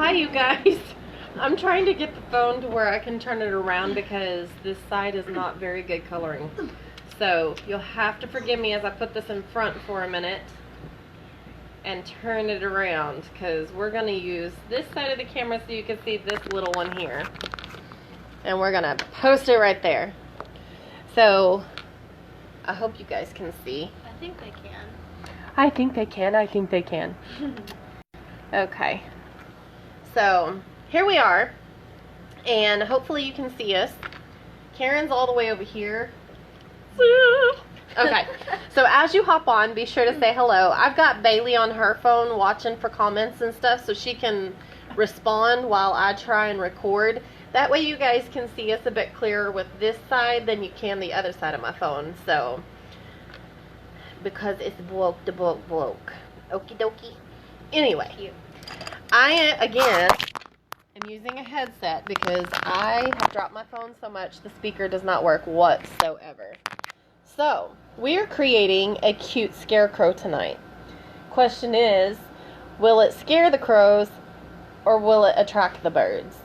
Hi, you guys. I'm trying to get the phone to where I can turn it around because this side is not very good coloring. So you'll have to forgive me as I put this in front for a minute and turn it around, because we're going to use this side of the camera so you can see this little one here. And we're going to post it right there. So I hope you guys can see. I think they can. I think they can. I think they can. Okay. So here we are. And hopefully you can see us. Karen's all the way over here. Okay. So as you hop on, be sure to say hello. I've got Bailey on her phone watching for comments and stuff so she can respond while I try and record. That way you guys can see us a bit clearer with this side than you can the other side of my phone. So, because it's bloke. Okie dokie. Anyway, I, again, am using a headset because I have dropped my phone so much the speaker does not work whatsoever. So, we are creating a cute scarecrow tonight. Question is, will it scare the crows or will it attract the birds?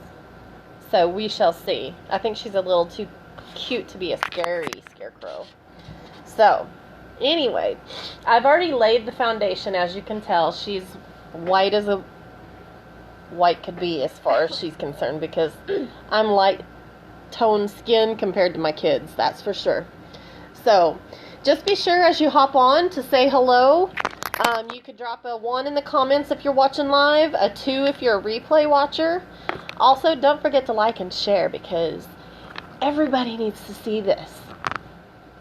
So we shall see. I think she's a little too cute to be a scary scarecrow. So, anyway, I've already laid the foundation, as you can tell. She's white as a white could be as far as she's concerned, because I'm light toned skin compared to my kids, that's for sure. So, just be sure as you hop on to say hello. You could drop a 1 in the comments if you're watching live, a 2 if you're a replay watcher. Also, don't forget to like and share, because everybody needs to see this.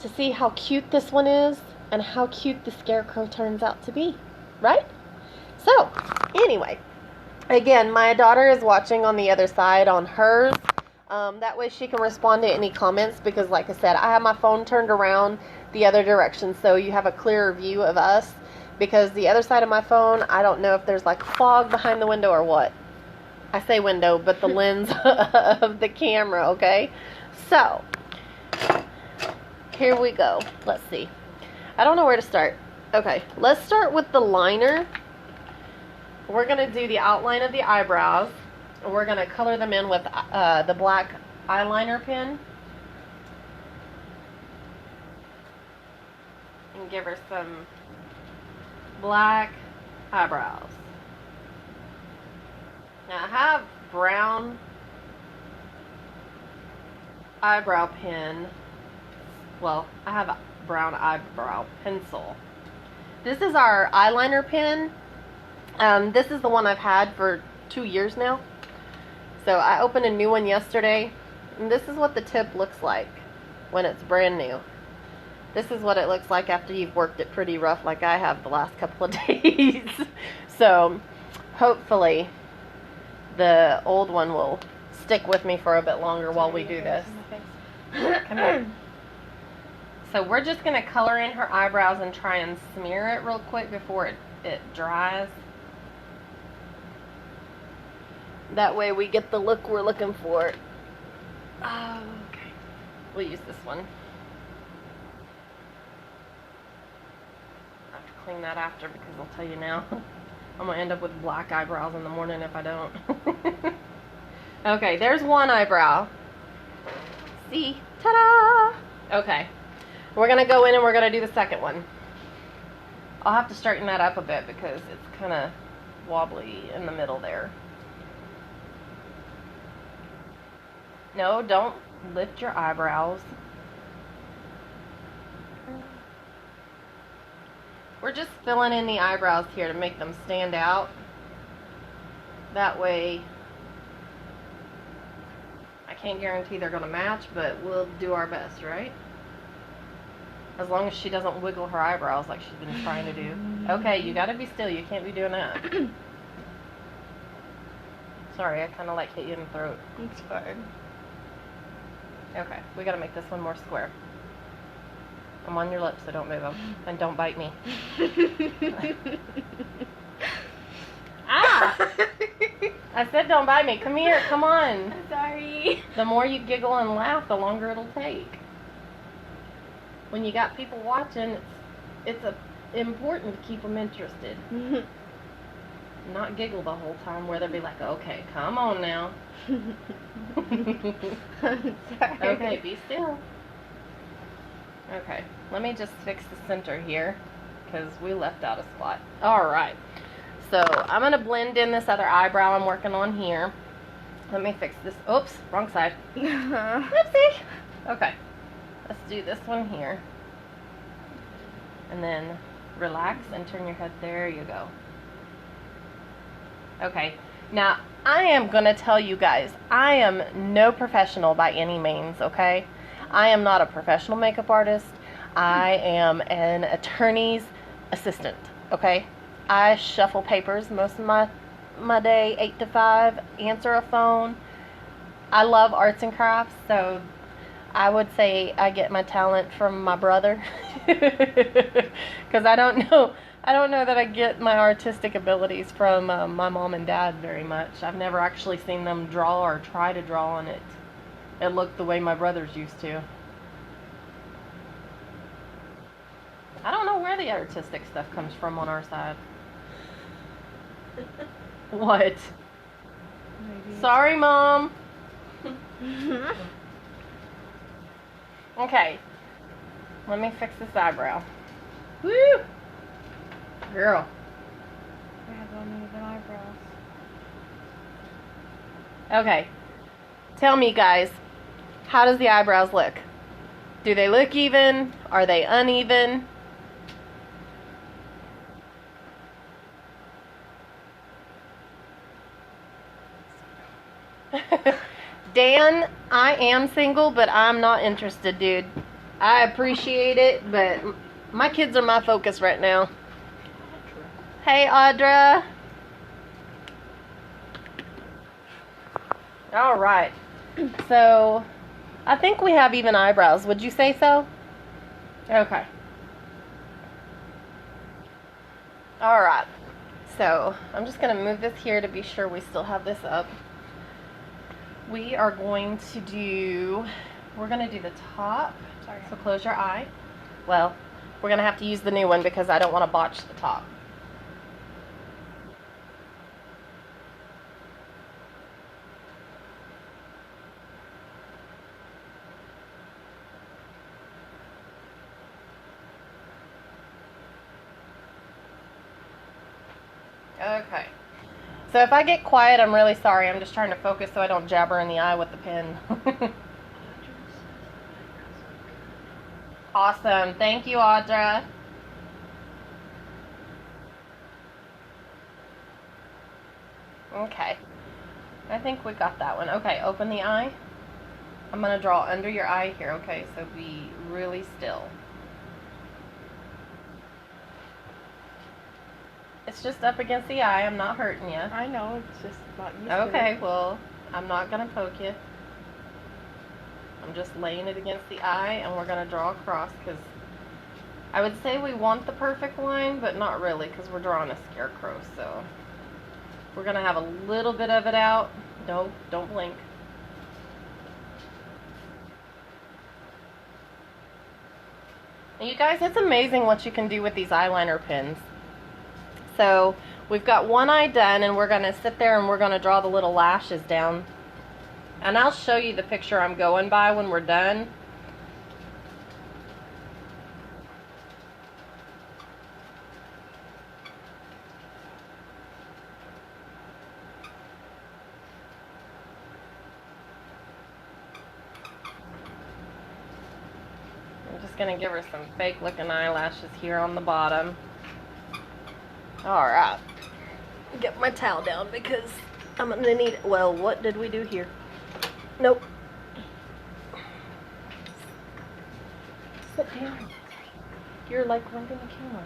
To see how cute this one is and how cute the scarecrow turns out to be. Right? So, anyway. Again, my daughter is watching on the other side on hers. That way she can respond to any comments, because like I said, I have my phone turned around the other direction so you have a clearer view of us, because the other side of my phone, I don't know if there's like fog behind the window or what. I say window, but the lens of the camera, okay? So, here we go. Let's see. I don't know where to start. Okay, let's start with the liner. We're going to do the outline of the eyebrows. We're going to color them in with the black eyeliner pen. And give her some black eyebrows. Now I have brown eyebrow pen. Well, I have a brown eyebrow pencil. This is our eyeliner pen. This is the one I've had for 2 years now. So I opened a new one yesterday, and this is what the tip looks like when it's brand new. This is what it looks like after you've worked it pretty rough like I have the last couple of days. So hopefully the old one will stick with me for a bit longer while we do this. Come here. So we're just going to color in her eyebrows and try and smear it real quick before it dries. That way we get the look we're looking for. Oh, okay. We'll use this one. I have to clean that after, because I'll tell you now, I'm going to end up with black eyebrows in the morning if I don't. Okay, there's one eyebrow. See? Ta-da! Okay. We're going to go in and we're going to do the second one. I'll have to straighten that up a bit because it's kind of wobbly in the middle there. No, don't lift your eyebrows. We're just filling in the eyebrows here to make them stand out. That way, I can't guarantee they're going to match, but we'll do our best, right? As long as she doesn't wiggle her eyebrows like she's been trying to do. Okay, you got to be still. You can't be doing that. Sorry, I kind of like hit you in the throat. It's fine. Okay, we gotta make this one more square. I'm on your lips, so don't move them. And don't bite me. Ah! I said don't bite me. Come here, come on. I'm sorry. The more you giggle and laugh, the longer it'll take. When you got people watching, it's important to keep them interested. not giggle the whole time, where they'll be like, okay, come on now. I'm sorry. Okay, be still. Okay, let me just fix the center here, because we left out a spot. Alright, so I'm going to blend in this other eyebrow I'm working on here. Let me fix this. Oops, wrong side. Whoopsie. Okay, let's do this one here. And then relax and turn your head. There you go. Okay, now I am going to tell you guys, I am no professional by any means, okay? I am not a professional makeup artist. I am an attorney's assistant, okay? I shuffle papers most of my day, 8 to 5, answer a phone. I love arts and crafts, so I would say I get my talent from my brother. Because I don't know that I get my artistic abilities from my mom and dad very much. I've never actually seen them draw or try to draw on it. It looked the way my brothers used to. I don't know where the artistic stuff comes from on our side. What? Maybe. Sorry, Mom. Okay. Let me fix this eyebrow. Woo! Girl. I have uneven eyebrows. Okay. Tell me, guys, how does the eyebrows look? Do they look even? Are they uneven? Dan, I am single, but I'm not interested, dude. I appreciate it, but my kids are my focus right now. Hey, Audra. All right. So, I think we have even eyebrows. Would you say so? Okay. All right. So, I'm just going to move this here to be sure we still have this up. We are going to do, we're going to do the top. Sorry. So close your eye. Well, we're going to have to use the new one because I don't want to botch the top. Okay. So if I get quiet, I'm really sorry. I'm just trying to focus so I don't jabber in the eye with the pen. Awesome. Thank you, Audra. Okay. I think we got that one. Okay, open the eye. I'm going to draw under your eye here, okay? So be really still. It's just up against the eye. I'm not hurting you. I know, it's just not used Okay, to well, I'm not going to poke you. I'm just laying it against the eye, and we're going to draw across, because I would say we want the perfect line, but not really, because we're drawing a scarecrow, so we're going to have a little bit of it out. No, don't blink. And you guys, it's amazing what you can do with these eyeliner pens. So we've got one eye done, and we're going to sit there and we're going to draw the little lashes down. And I'll show you the picture I'm going by when we're done. I'm just going to give her some fake looking eyelashes here on the bottom. Alright. Get my towel down because I'm going to need it. Well, what did we do here? Nope. Sit down. You're like right in the camera.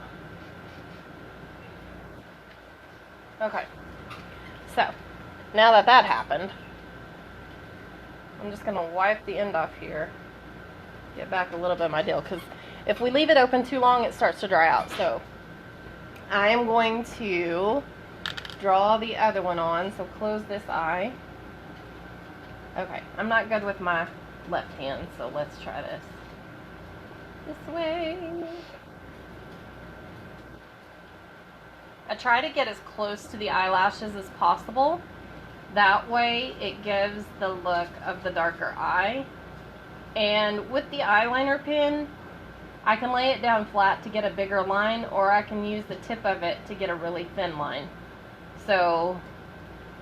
Okay. So, now that that happened, I'm just going to wipe the end off here. Get back a little bit of my deal, because if we leave it open too long, it starts to dry out. So, I am going to draw the other one on. So, close this eye. Okay, I'm not good with my left hand, so let's try this. This way. I try to get as close to the eyelashes as possible. That way it gives the look of the darker eye. And with the eyeliner pen, I can lay it down flat to get a bigger line, or I can use the tip of it to get a really thin line. So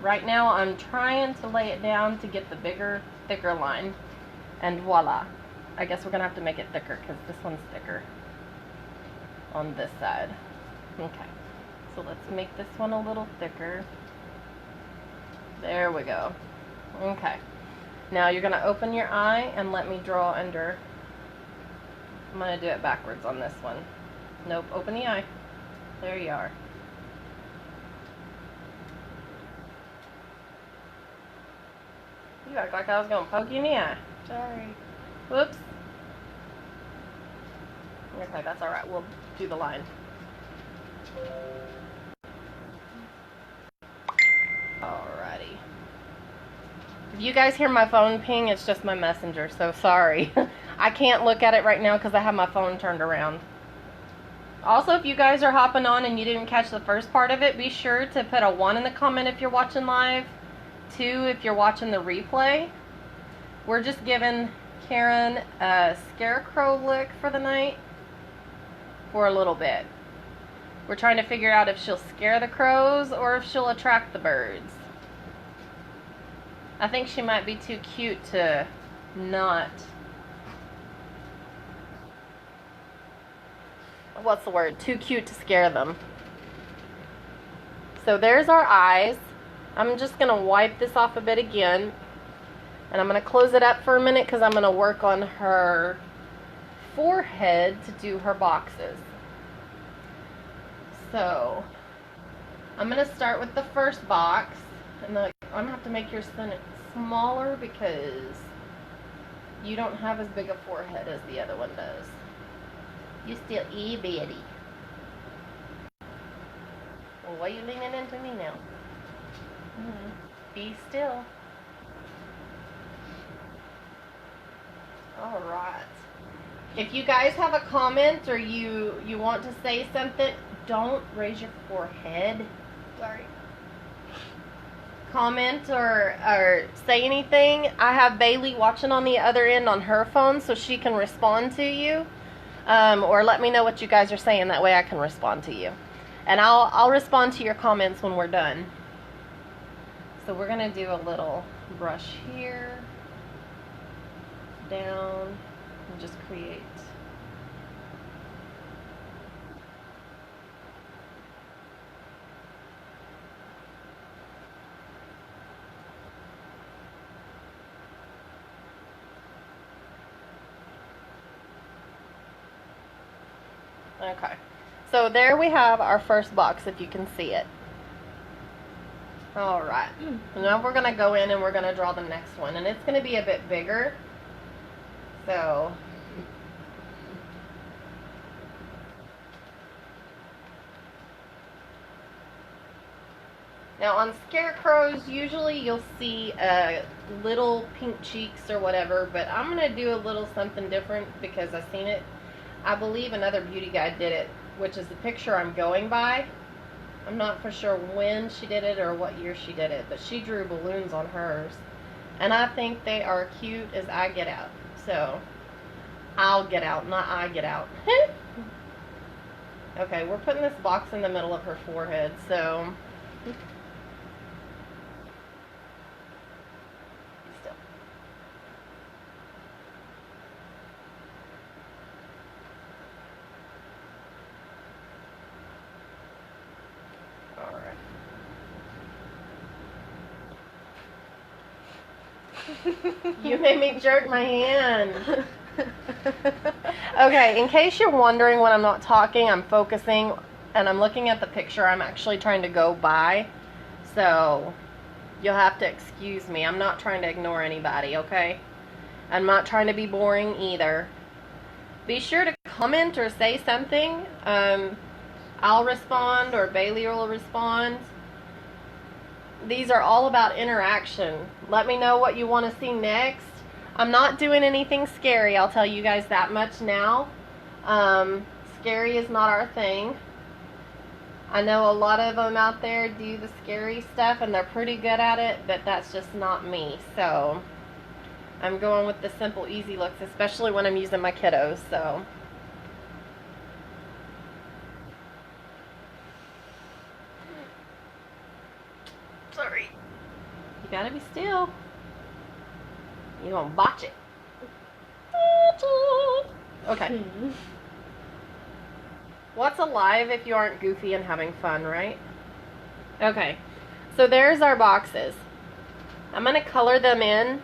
right now I'm trying to lay it down to get the bigger, thicker line. And voila. I guess we're going to have to make it thicker because this one's thicker on this side. Okay. So let's make this one a little thicker. There we go. Okay. Now you're going to open your eye and let me draw under. I'm going to do it backwards on this one. Nope, open the eye. There you are. You act like I was going to poke you in the eye. Sorry. Whoops. Okay, that's alright. We'll do the line. Alrighty. If you guys hear my phone ping, it's just my messenger, so sorry. I can't look at it right now because I have my phone turned around. Also, if you guys are hopping on and you didn't catch the first part of it, be sure to put a 1 in the comment if you're watching live. 2 if you're watching the replay. We're just giving Karen a scarecrow look for the night for a little bit. We're trying to figure out if she'll scare the crows or if she'll attract the birds. I think she might be too cute to not... What's the word? Too cute to scare them. So there's our eyes. I'm just going to wipe this off a bit again. And I'm going to close it up for a minute because I'm going to work on her forehead to do her boxes. So, I'm going to start with the first box. And I'm going to have to make yours smaller because you don't have as big a forehead as the other one does. You still bitty. Well, why are you leaning into me now? Be still. Alright. If you guys have a comment or you want to say something, don't raise your forehead. Sorry. Comment or say anything. I have Bailey watching on the other end on her phone so she can respond to you. Or let me know what you guys are saying. That way I can respond to you. And I'll respond to your comments when we're done. So we're going to do a little brush here. Down. And just create. Okay, so there we have our first box, if you can see it. Alright, now we're going to go in and we're going to draw the next one, and it's going to be a bit bigger. So, now on scarecrows, usually you'll see little pink cheeks or whatever, but I'm going to do a little something different because I've seen it. I believe another beauty guide did it, which is the picture I'm going by. I'm not for sure when she did it or what year she did it, but she drew balloons on hers. And I think they are cute as I get out. So, I'll get out, not I get out. Okay, we're putting this box in the middle of her forehead, so... Still. Alright. You made me jerk my hand. Okay, in case you're wondering when I'm not talking, I'm focusing and I'm looking at the picture I'm actually trying to go by. So, you'll have to excuse me. I'm not trying to ignore anybody, okay? I'm not trying to be boring either. Be sure to comment or say something. I'll respond or Bailey will respond. These are all about interaction. Let me know what you want to see next. I'm not doing anything scary, I'll tell you guys that much now. Scary is not our thing. I know a lot of them out there do the scary stuff and they're pretty good at it, but that's just not me. So I'm going with the simple, easy looks, especially when I'm using my kiddos. So sorry. You gotta be still. You gonna botch it. Okay. What's alive if you aren't goofy and having fun, right? Okay. So there's our boxes. I'm gonna color them in.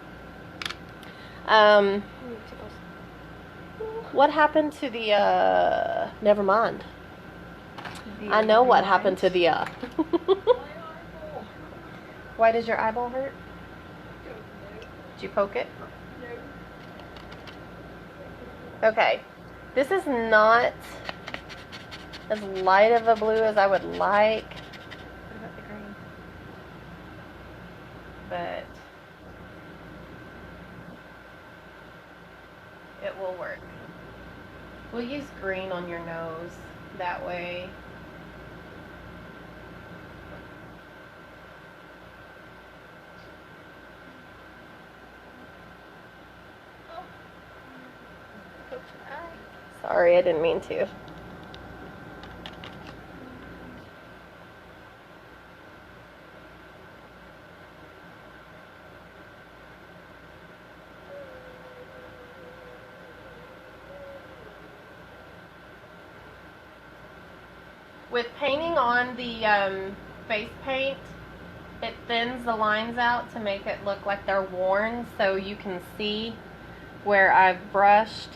What happened to the never mind. I know what happened to the Why does your eyeball hurt? Did you poke it? Okay. This is not as light of a blue as I would like. What about the green? But it will work. We'll use green on your nose. That way. Sorry, I didn't mean to. With painting on the face paint, it thins the lines out to make it look like they're worn, so you can see where I've brushed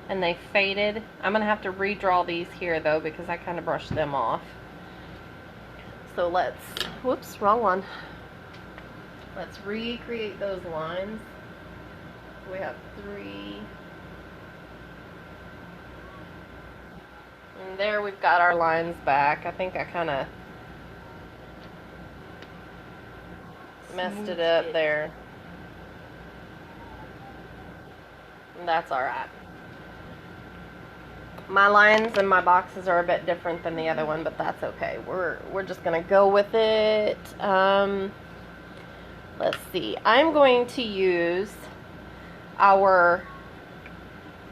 and they faded. I'm gonna have to redraw these here though because I kind of brushed them off. So let's, whoops, wrong one. Let's recreate those lines. We have 3. And there we've got our lines back. I think I kind of messed it up there. And that's alright. My lines and my boxes are a bit different than the other one, but that's okay. We're just gonna go with it. Let's see. I'm going to use our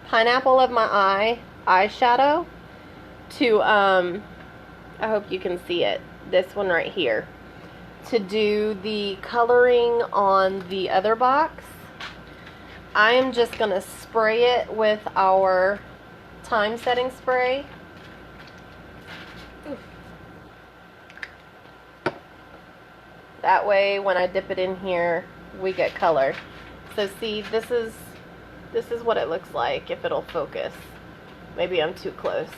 Pineapple of My Eye eyeshadow to I hope you can see it. This one right here. To do the coloring on the other box. I am just gonna spray it with our time setting spray. Oof. That way when I dip it in here we get color. So see, this is what it looks like if it'll focus. Maybe I'm too close.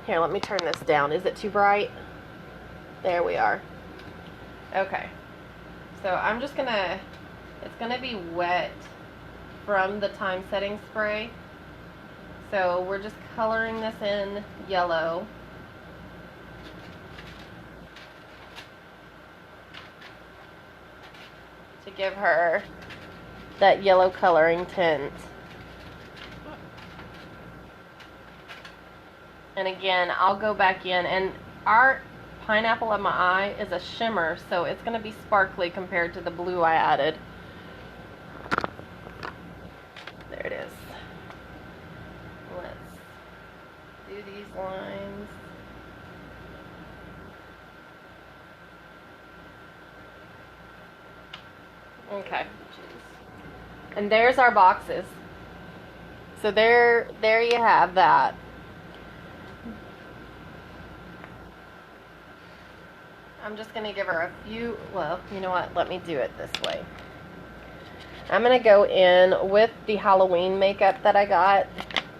Here, let me turn this down. Is it too bright? There we are. Okay. So I'm just gonna, it's gonna be wet from the time setting spray. So we're just coloring this in yellow. To give her that yellow coloring tint. And again, I'll go back in, and our Pineapple of My Eye is a shimmer, so it's going to be sparkly compared to the blue I added. There it is. Let's do these lines. Okay. And there's our boxes. So there you have that. I'm just going to give her a few, well, you know what, let me do it this way. I'm going to go in with the Halloween makeup that I got,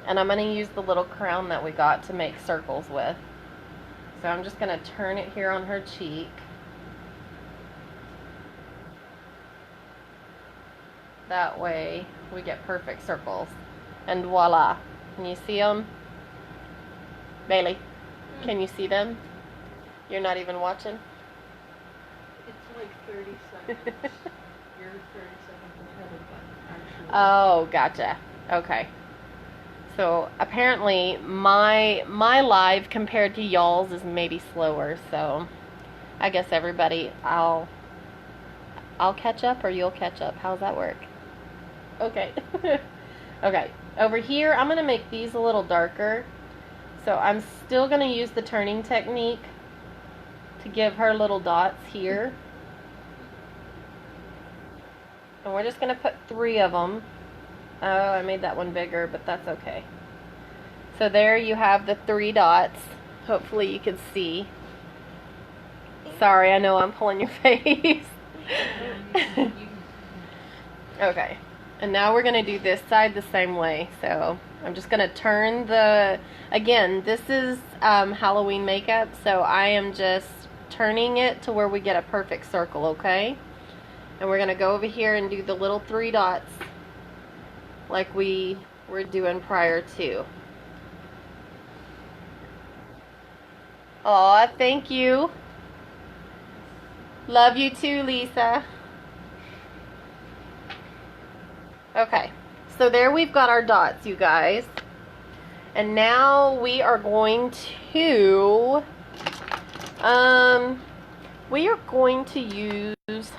and I'm going to use the little crown that we got to make circles with. So I'm just going to turn it here on her cheek. That way we get perfect circles. And voila. Can you see them? Bailey, can you see them? You're not even watching? It's like 30 seconds. You're 30 seconds ahead of that, actually. Oh, gotcha. Okay. So apparently my live compared to y'all's is maybe slower. So I guess everybody, I'll catch up or you'll catch up. How's that work? Okay. Okay. Over here, I'm going to make these a little darker. So I'm still going to use the turning technique to give her little dots here. And we're just going to put 3 of them. Oh, I made that one bigger, but that's okay. So there you have the 3 dots. Hopefully you can see. Sorry, I know I'm pulling your face. Okay. And now we're going to do this side the same way. So I'm just going to turn the... Again, this is Halloween makeup, so I am just turning it to where we get a perfect circle, okay? And we're going to go over here and do the little 3 dots like we were doing prior to. Aw, thank you. Love you too, Lisa. Okay, so there we've got our dots, you guys. And now we are going to use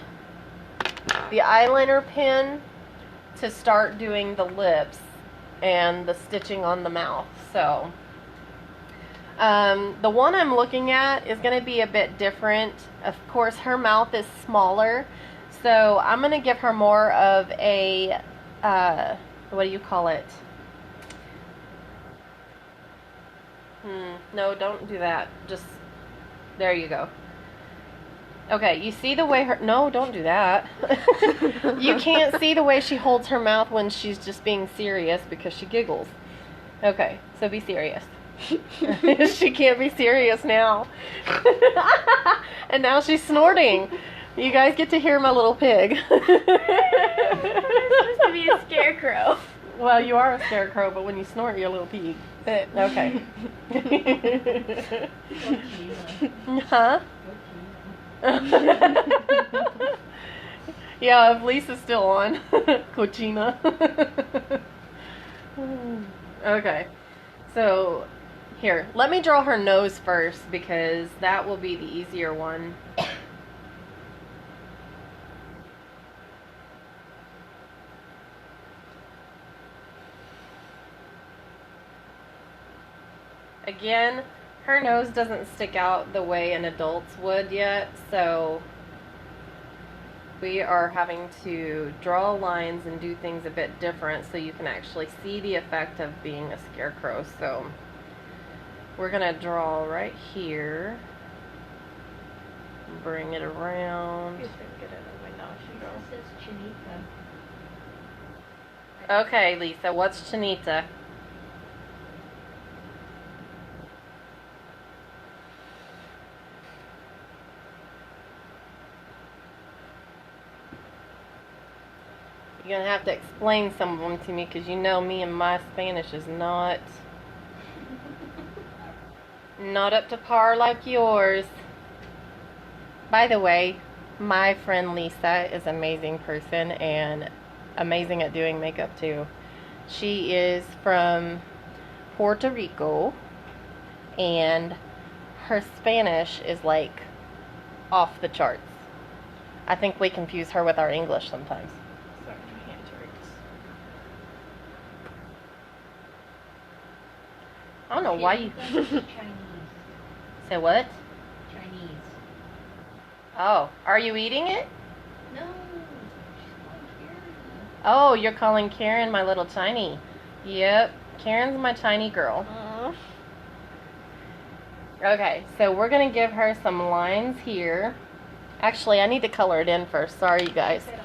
the eyeliner pen to start doing the lips and the stitching on the mouth. So the one I'm looking at is going to be a bit different. Of course, her mouth is smaller, so I'm going to give her more of a what do you call it? No, don't do that. Just, there you go. Okay, you see the way her, no, don't do that. You can't see the way she holds her mouth when she's just being serious because she giggles. Okay, so be serious. She can't be serious now. And now she's snorting. You guys get to hear my little pig. You're supposed to be a scarecrow. Well, you are a scarecrow, but when you snort, you're a little pig. Okay. Huh? Yeah, if Lisa's still on. Cochina. Okay. So, here, let me draw her nose first because that will be the easier one. Again, her nose doesn't stick out the way an adult's would yet, so we are having to draw lines and do things a bit different so you can actually see the effect of being a scarecrow. So we're going to draw right here, bring it around. Get it on my nose. It says Chinita. Okay, Lisa, what's Chinita? You're going to have to explain some of them to me because you know me and my Spanish is not up to par like yours. By the way, my friend Lisa is an amazing person and amazing at doing makeup too. She is from Puerto Rico and her Spanish is like off the charts. I think we confuse her with our English sometimes. Sorry, my hand hurts. I don't know why you... Chinese. Say what? Chinese. Oh, are you eating it? No, she's calling Karen. Oh, you're calling Karen my little tiny. Yep, Karen's my tiny girl. Okay, so we're going to give her some lines here. Actually, I need to color it in first. Sorry, you guys. Said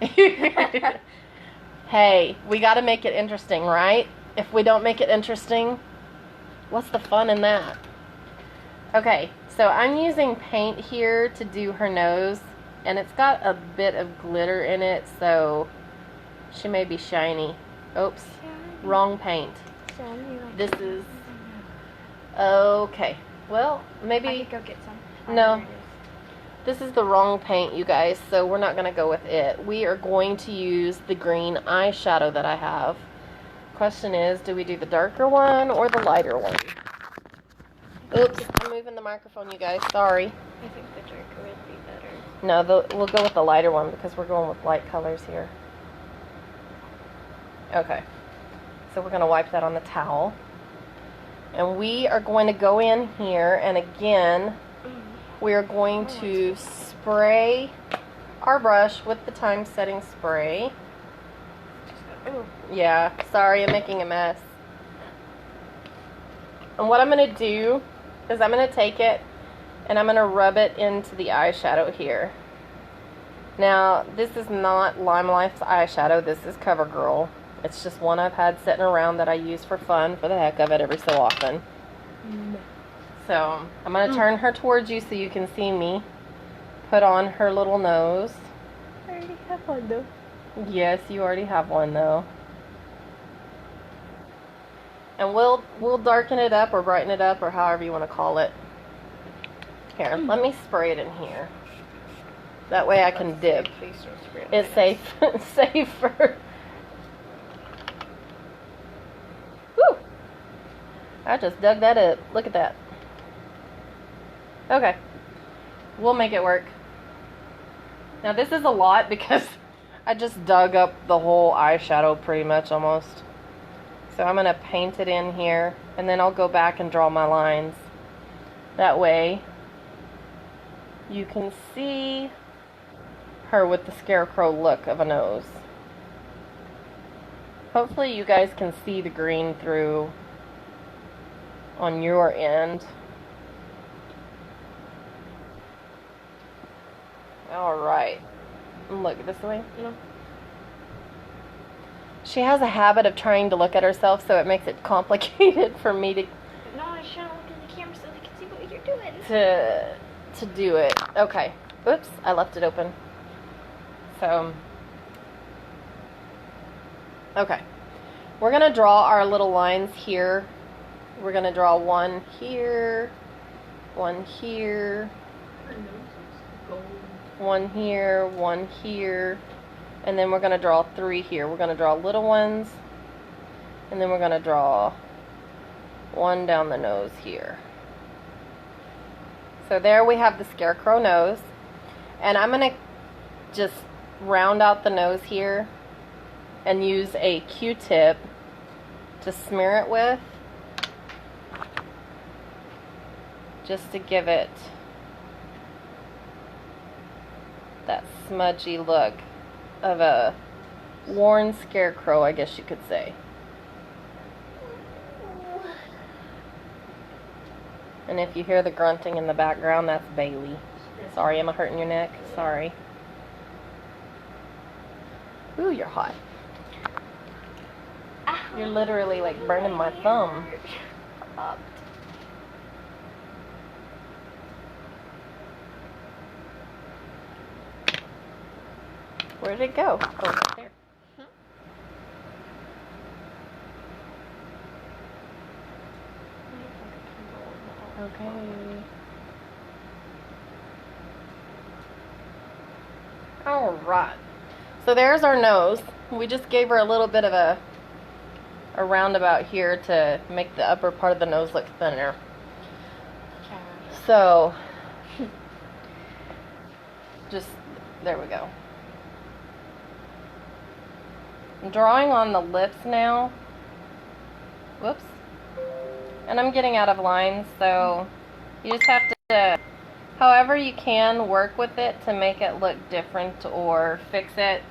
I'm dying. Hey, we got to make it interesting, right? If we don't make it interesting, what's the fun in that? Okay, so I'm using paint here to do her nose, and it's got a bit of glitter in it, so she may be shiny. Oops, wrong paint. This is... Okay, well, maybe... I could go get some. No. This is the wrong paint, you guys, so we're not going to go with it. We are going to use the green eyeshadow that I have. Of question is, do we do the darker one or the lighter one? Oops, I'm moving the microphone, you guys. Sorry. I think the darker would be better. No, we'll go with the lighter one because we're going with light colors here. Okay. So we're going to wipe that on the towel. And we are going to go in here, and again, we are going to spray our brush with the time setting spray. Oh. Yeah, sorry, I'm making a mess. And what I'm going to do is I'm going to take it and I'm going to rub it into the eyeshadow here. Now, this is not Lime Life's eyeshadow. This is CoverGirl. It's just one I've had sitting around that I use for fun, for the heck of it, every so often. So, I'm going to turn her towards you so you can see me put on her little nose. I already have one though. Yes, you already have one though. And we'll darken it up or brighten it up or however you want to call it. Here, let me spray it in here. That way I can dip. Please don't spray it. It's safe, safer. Woo! I just dug that up. Look at that. Okay. We'll make it work. Now this is a lot because I just dug up the whole eyeshadow pretty much almost. So I'm going to paint it in here and then I'll go back and draw my lines. That way you can see her with the scarecrow look of a nose. Hopefully you guys can see the green through on your end. Alright. Look this way. No. She has a habit of trying to look at herself, so it makes it complicated for me No, I should look in the camera so they can see what you're doing. to do it. Okay. Oops, I left it open. So, okay. We're going to draw our little lines here. We're going to draw one here, one here, Her nose is gold. one here, and then we're going to draw 3 here. We're going to draw little ones, and then we're going to draw one down the nose here. So there we have the scarecrow nose, and I'm going to just round out the nose here and use a Q-tip to smear it with, just to give it that smudgy look of a worn scarecrow, I guess you could say. And if you hear the grunting in the background, that's Bailey. Sorry, am I hurting your neck? Sorry. Ooh, you're hot. You're literally like burning my thumb. Up. Where did it go? Oh, right there. Okay. Alright. So there's our nose. We just gave her a little bit of a roundabout here to make the upper part of the nose look thinner. So, just, there we go. I'm drawing on the lips now. Whoops. And I'm getting out of lines, so you just have to, however you can, work with it to make it look different or fix it.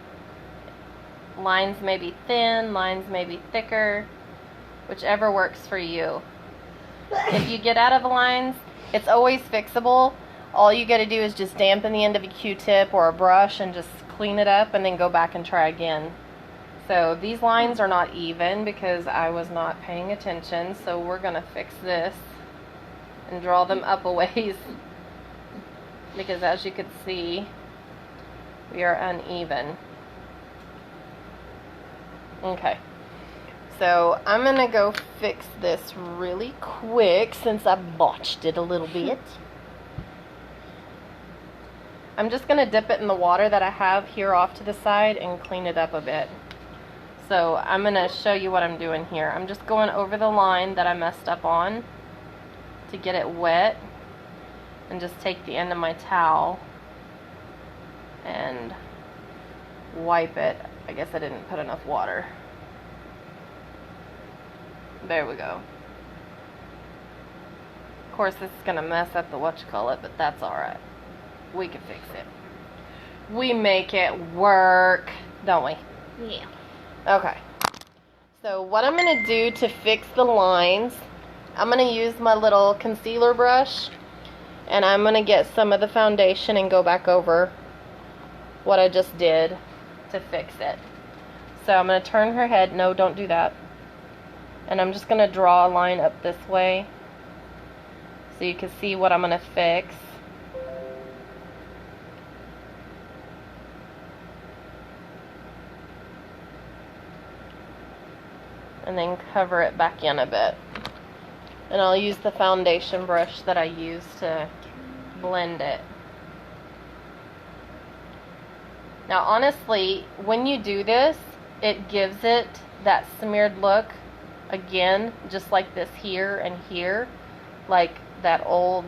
Lines may be thin, lines may be thicker, whichever works for you. If you get out of the lines, it's always fixable. All you gotta do is just dampen the end of a Q-tip or a brush and just clean it up and then go back and try again. So these lines are not even because I was not paying attention, so we're gonna fix this and draw them up a ways because as you can see, we are uneven. Okay, so I'm gonna go fix this really quick since I botched it a little bit. I'm just gonna dip it in the water that I have here off to the side and clean it up a bit. So I'm going to show you what I'm doing here. I'm just going over the line that I messed up on to get it wet, and just take the end of my towel and wipe it. I guess I didn't put enough water. There we go. Of course, this is going to mess up the whatchamacallit, but that's alright. We can fix it. We make it work, don't we? Yeah. Okay. So what I'm going to do to fix the lines, I'm going to use my little concealer brush, and I'm going to get some of the foundation and go back over what I just did to fix it. So I'm going to turn her head. No, don't do that. And I'm just going to draw a line up this way so you can see what I'm going to fix. And then cover it back in a bit. And I'll use the foundation brush that I use to blend it. Now honestly, when you do this, it gives it that smeared look again, just like this here and here, like that old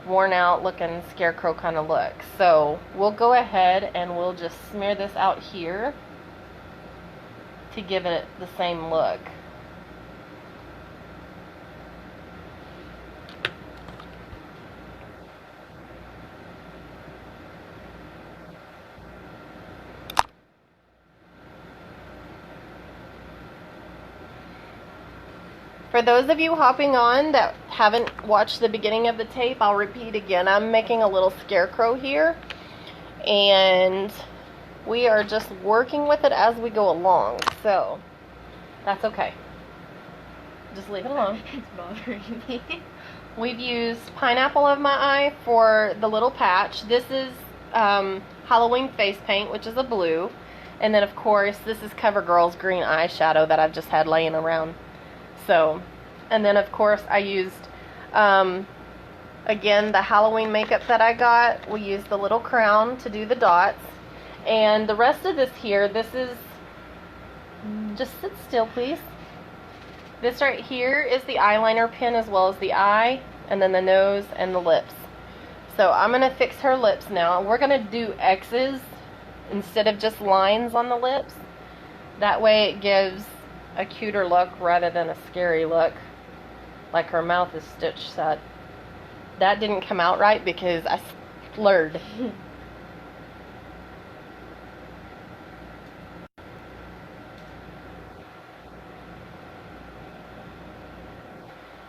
worn out looking scarecrow kind of look. So we'll go ahead and we'll just smear this out here to give it the same look. For those of you hopping on that haven't watched the beginning of the tape, I'll repeat again. I'm making a little scarecrow here, and we are just working with it as we go along, so that's okay. Just leave it alone. It's bothering me. We've used Pineapple of My Eye for the little patch. This is Halloween face paint, which is a blue. And then, of course, this is CoverGirl's green eyeshadow that I've just had laying around. So, and then, of course, I used, again, the Halloween makeup that I got. We used the little crown to do the dots. And the rest of this here, this is, just sit still, please. This right here is the eyeliner pen as well as the eye, and then the nose and the lips. So I'm going to fix her lips now. We're going to do X's instead of just lines on the lips. That way it gives a cuter look rather than a scary look, like her mouth is stitched shut. That didn't come out right because I slurred.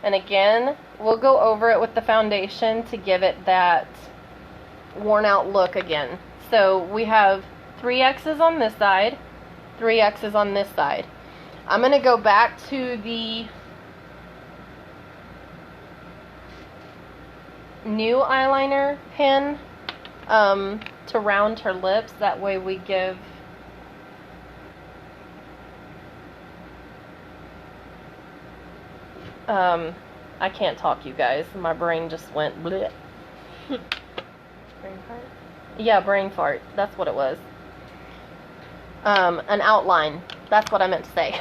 And again, we'll go over it with the foundation to give it that worn out look again. So we have 3 X's on this side, 3 X's on this side. I'm going to go back to the new eyeliner pen to round her lips. That way we give I can't talk, you guys. My brain just went bleh. Brain fart? Yeah, brain fart. That's what it was. An outline. That's what I meant to say.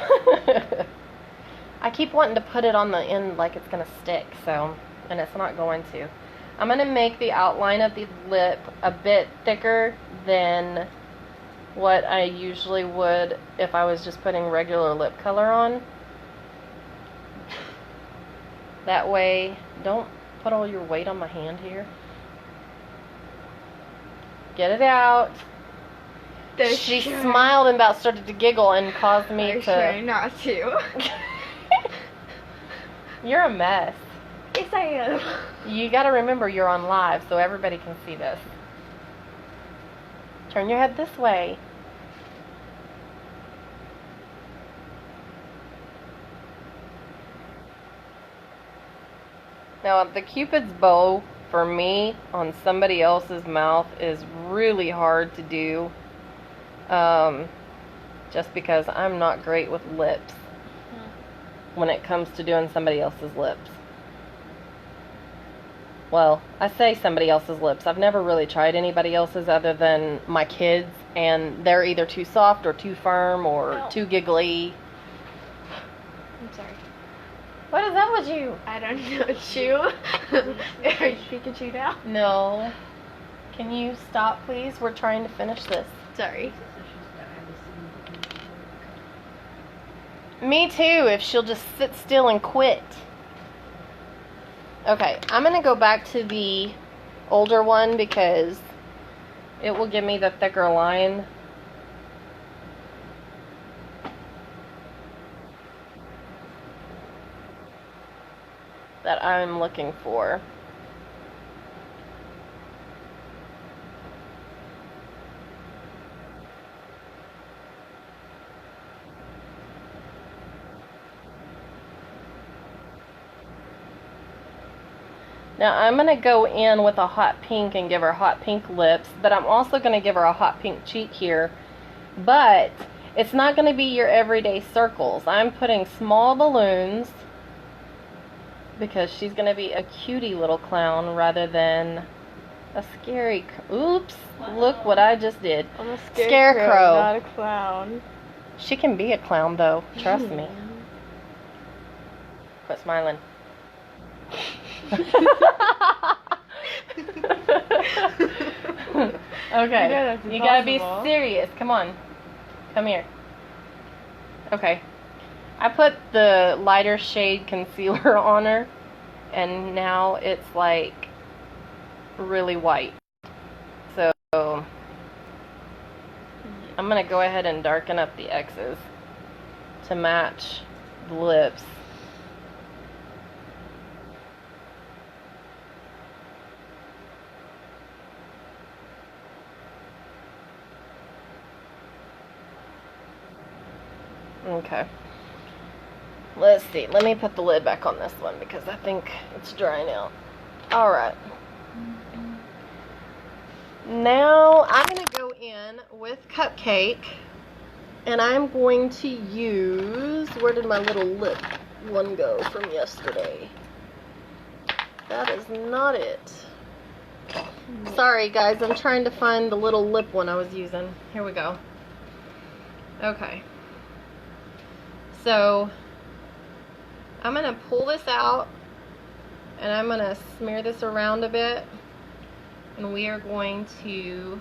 I keep wanting to put it on the end like it's going to stick, so, and it's not going to. I'm going to make the outline of the lip a bit thicker than what I usually would if I was just putting regular lip color on. That way, don't put all your weight on my hand here. Get it out. She smiled and about started to giggle and caused me to... trying not to. You're a mess. Yes, I am. You gotta remember you're on live so everybody can see this. Turn your head this way. Now, the Cupid's bow, for me, on somebody else's mouth is really hard to do. Just because I'm not great with lips when it comes to doing somebody else's lips. Well, I say somebody else's lips. I've never really tried anybody else's other than my kids, and they're either too soft or too firm or No. too giggly. I'm sorry. What is up with you? I don't know. Chew? Are you Pikachu now? No. Can you stop, please? We're trying to finish this. Sorry. Me too, if she'll just sit still and quit. Okay, I'm going to go back to the older one because it will give me the thicker line. That I'm looking for. Now I'm going to go in with a hot pink and give her hot pink lips, but I'm also going to give her a hot pink cheek here. But it's not going to be your everyday circles. I'm putting small balloons because she's going to be a cutie little clown rather than a scary... Oops, look what I just did. I'm a Scarecrow. not a clown. She can be a clown though, trust me. Quit smiling. Okay, you gotta be serious. Come on, come here. Okay, I put the lighter shade concealer on her, and now it's like really white. So I'm gonna go ahead and darken up the X's to match the lips. Okay. Let's see. Let me put the lid back on this one because I think it's drying out. Alright. Now I'm going to go in with Cupcake and I'm going to use... Where did my little lip one go from yesterday? That is not it. Sorry guys, I'm trying to find the little lip one I was using. Here we go. Okay. So, I'm going to pull this out, and I'm going to smear this around a bit, and we are going to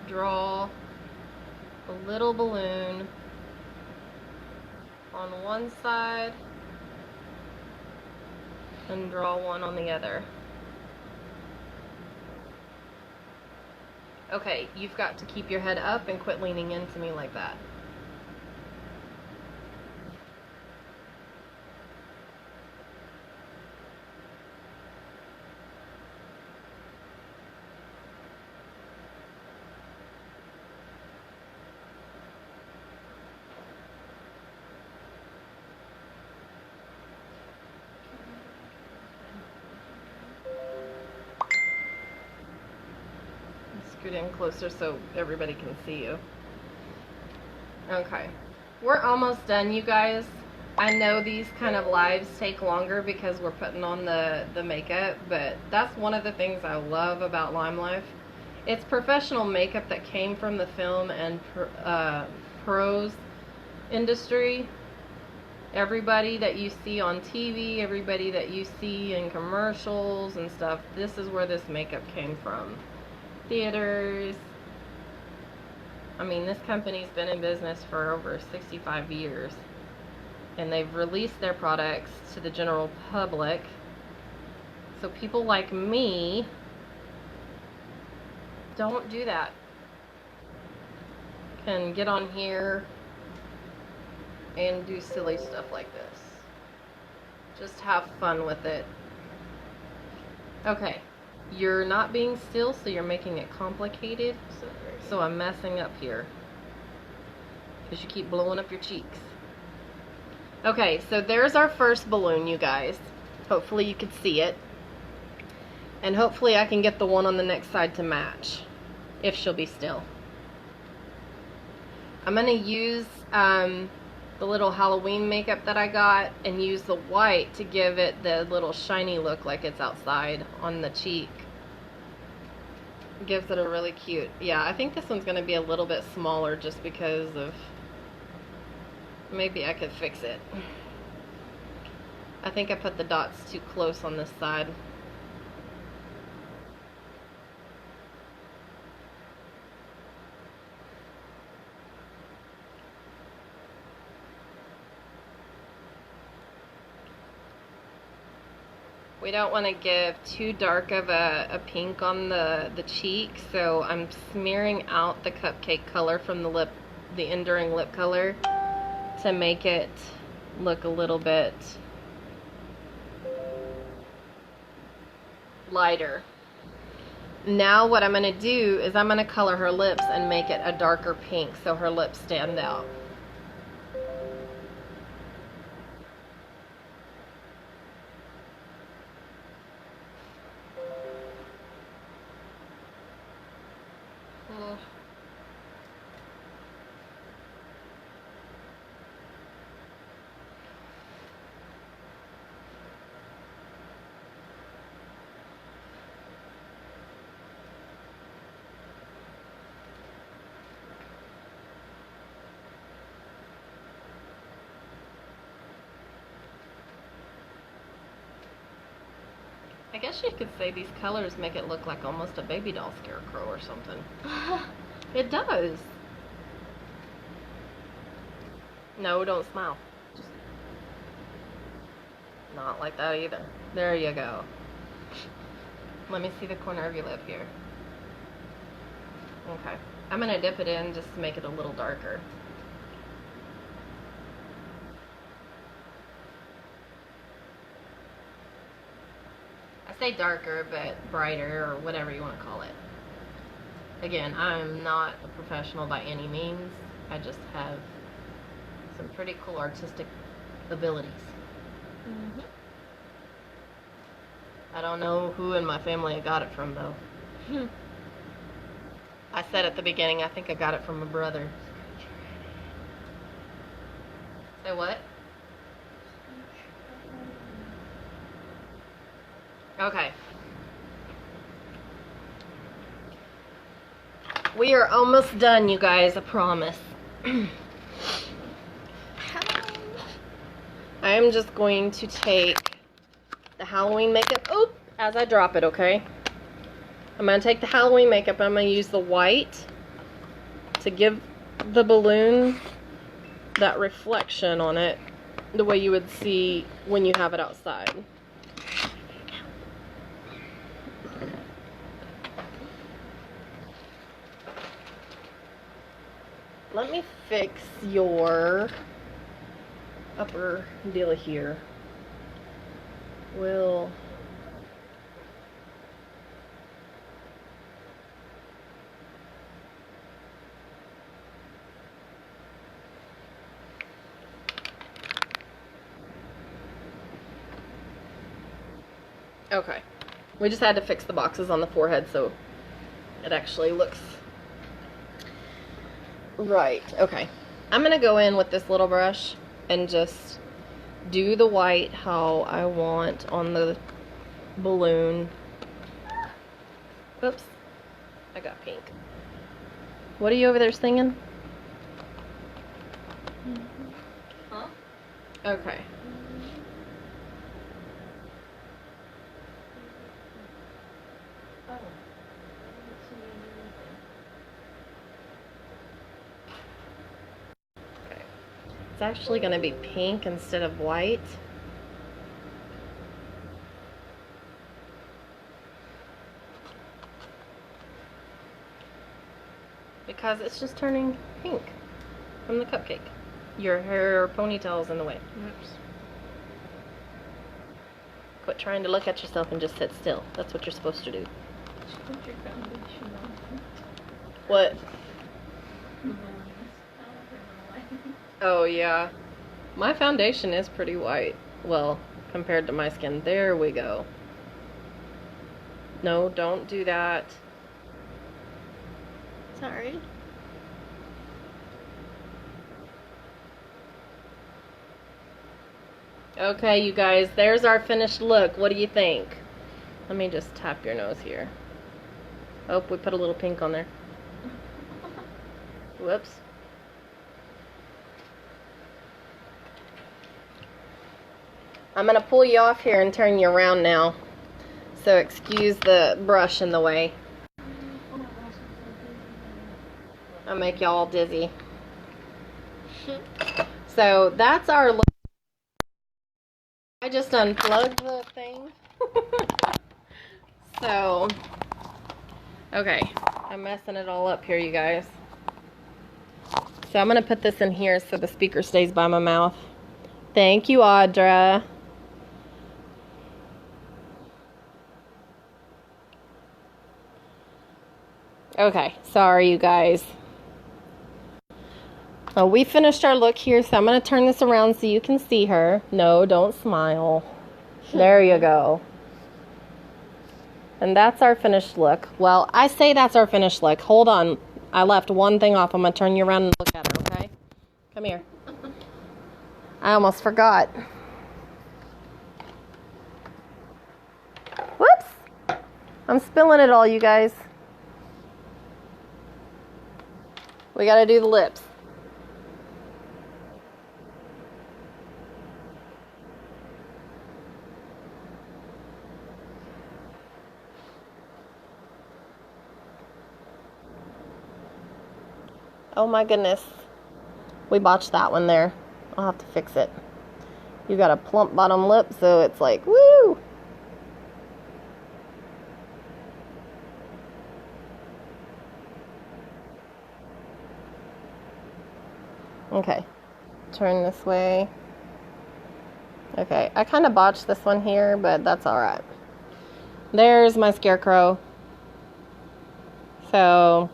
draw a little balloon on one side, and draw one on the other. Okay, you've got to keep your head up and quit leaning into me like that. Scoot in closer so everybody can see you. Okay, we're almost done, you guys. I know these kind of lives take longer because we're putting on the makeup, but that's one of the things I love about Lime Life. It's professional makeup that came from the film and prose industry. Everybody that you see on TV, everybody that you see in commercials and stuff, this is where this makeup came from. Theaters. I mean, this company's been in business for over 65 years, and they've released their products to the general public, so people like me don't do that. Can get on here and do silly stuff like this. Just have fun with it. Okay. You're not being still, so you're making it complicated. So I'm messing up here. Because you keep blowing up your cheeks. Okay, so there's our first balloon, you guys. Hopefully you could see it. And hopefully I can get the one on the next side to match. If she'll be still. I'm going to use the little Halloween makeup that I got and use the white to give it the little shiny look like it's outside on the cheek. Gives it a really cute, yeah, I think this one's going to be a little bit smaller just because of, maybe I could fix it. I think I put the dots too close on this side. We don't want to give too dark of a pink on the cheek, so I'm smearing out the cupcake color from the enduring lip color to make it look a little bit lighter. Now what I'm going to do is I'm going to color her lips and make it a darker pink so her lips stand out. I guess you could say these colors make it look like almost a baby doll scarecrow or something. It does. No, don't smile. Just not like that either. There you go. Let me see the corner of your lip here. Okay. I'm going to dip it in just to make it a little darker. I say darker, but brighter, or whatever you want to call it. Again, I'm not a professional by any means. I just have some pretty cool artistic abilities. Mm-hmm. I don't know who in my family I got it from, though. I said at the beginning, I think I got it from my brother. Say what? Okay. We are almost done, you guys, I promise. I am just going to take the Halloween makeup, as I drop it, okay? I'm going to take the Halloween makeup and I'm going to use the white to give the balloon that reflection on it, the way you would see when you have it outside. Let me fix your upper deal here. We'll okay. We just had to fix the boxes on the forehead so it actually looks right. Okay. I'm gonna go in with this little brush and just do the white how I want on the balloon. Oops. I got pink. What are you over there singing? Huh? Okay. It's actually going to be pink instead of white. Because it's just turning pink from the cupcake. Your hair ponytail's in the way. Oops. Quit trying to look at yourself and just sit still. That's what you're supposed to do. Just put your foundation on. What? The balloons. I don't know why. Oh, yeah. My foundation is pretty white. Well, compared to my skin. There we go. No, don't do that. Sorry. Okay, you guys, there's our finished look. What do you think? Let me just tap your nose here. Oh, we put a little pink on there. Whoops. I'm going to pull you off here and turn you around now. So excuse the brush in the way. I'll make y'all dizzy. So that's our look. I just unplugged the thing. So, okay. I'm messing it all up here, you guys. So I'm going to put this in here so the speaker stays by my mouth. Thank you, Audra. Okay, sorry, you guys. Oh, we finished our look here, so I'm going to turn this around so you can see her. No, don't smile. There you go. And that's our finished look. Well, I say that's our finished look. Hold on. I left one thing off. I'm going to turn you around and look at her, okay? Come here. I almost forgot. Whoops! I'm spilling it all, you guys. We got to do the lips. Oh my goodness. We botched that one there. I'll have to fix it. You got a plump bottom lip, so it's like, woo! Okay. Turn this way. Okay. I kind of botched this one here, but that's alright. There's my scarecrow. So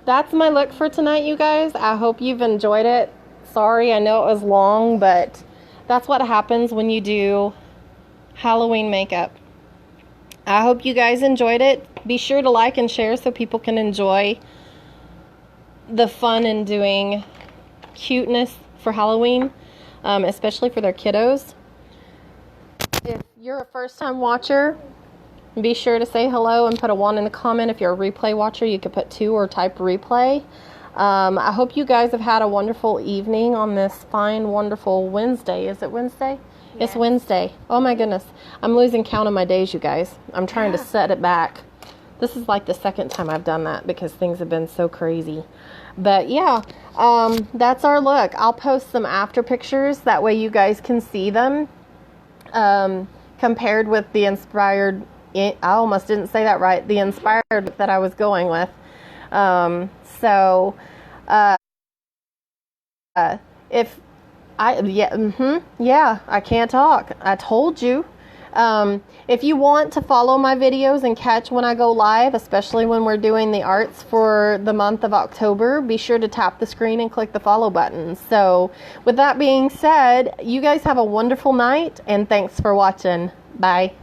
that's my look for tonight, you guys. I hope you've enjoyed it. Sorry, I know it was long, but that's what happens when you do Halloween makeup. I hope you guys enjoyed it. Be sure to like and share so people can enjoy the fun in doing cuteness for Halloween, especially for their kiddos. If you're a first-time watcher, be sure to say hello and put a 1 in the comment. If you're a replay watcher, you could put 2 or type replay. I hope you guys have had a wonderful evening on this fine, wonderful Wednesday. Is it Wednesday? Yes. It's Wednesday. Oh my goodness. I'm losing count of my days, you guys. I'm trying to set it back. This is like the second time I've done that because things have been so crazy. But yeah, that's our look. I'll post some after pictures. That way you guys can see them compared with the inspired... I almost didn't say that right. The inspired that I was going with. If I, yeah, I can't talk. I told you. If you want to follow my videos and catch when I go live, especially when we're doing the arts for the month of October, be sure to tap the screen and click the follow button. So with that being said, you guys have a wonderful night and thanks for watching. Bye.